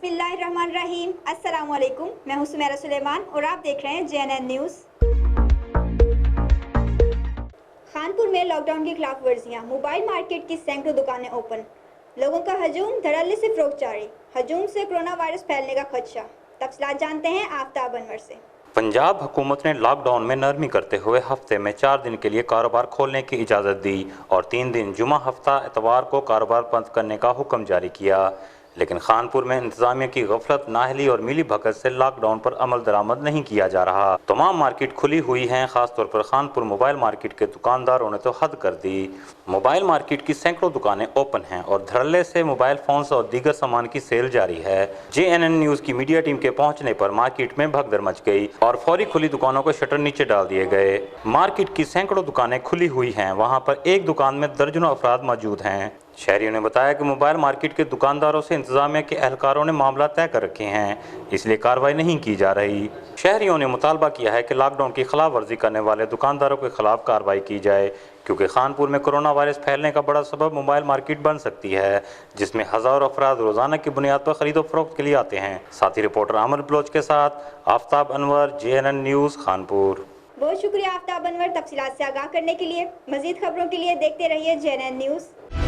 बिस्मिल्लाहिर्रहमानिर्रहीम। अस्सलाम वालेकुम। मैं हूं सुमेरा सुलेमान और आप देख रहे हैं JNN न्यूज़। खानपुर में लॉकडाउन की खिलाफ वर्जियां, मोबाइल मार्केट की सैकड़ों दुकानें ओपन, लोगों का हजूम, धड़ल्ले से फरोख्त जारी, हजूम से कोरोना वायरस फैलने का खदशा। तफसीलात जानते हैं आफ्ताब अनवर से। पंजाब हुकूमत ने लॉकडाउन में नरमी करते हुए हफ्ते में 4 दिन के लिए कारोबार खोलने की इजाज़त दी और 3 दिन जुमा हफ्ता इतवार को कारोबार बंद करने का हुक्म जारी किया। लेकिन खानपुर में इंतजामिया की गफलत, नाहली और मिली भगत से लॉकडाउन पर अमल दरामद नहीं किया जा रहा। तमाम मार्केट खुली हुई हैं, खासतौर पर खानपुर मोबाइल मार्केट के दुकानदारों ने तो हद कर दी। मोबाइल मार्केट की सैकड़ों दुकानें ओपन हैं और धड़ल्ले से मोबाइल फोन्स और दीगर सामान की सेल जारी है। JNN न्यूज़ की मीडिया टीम के पहुंचने पर मार्केट में भगदड़ मच गई और फौरी खुली दुकानों को शटर नीचे डाल दिए गए। मार्केट की सैकड़ों दुकानें खुली हुई हैं, वहां पर एक दुकान में दर्जनों अफराद मौजूद हैं। शहरियों ने बताया कि मोबाइल मार्केट के दुकानदारों से इंतजामिया के एहलकारों ने मामला तय कर रखे हैं, इसलिए कार्रवाई नहीं की जा रही। शहरियों ने मुतालबा किया है कि लॉकडाउन की खिलाफ वर्जी करने वाले दुकानदारों के खिलाफ कार्रवाई की जाए, क्योंकि खानपुर में कोरोना वायरस फैलने का बड़ा सबब मोबाइल मार्केट बन सकती है, जिसमें हज़ारों अफराद रोजाना की बुनियाद पर खरीदो फरोख्त के लिए आते हैं। साथी रिपोर्टर अमर बलोच के साथ आफ्ताब अनवर, JNN न्यूज़ खानपुर। बहुत शुक्रिया आफ्ताब अनवर तफसीलात से आगाह करने के लिए। मजीद खबरों के लिए देखते रहिए JNN न्यूज़।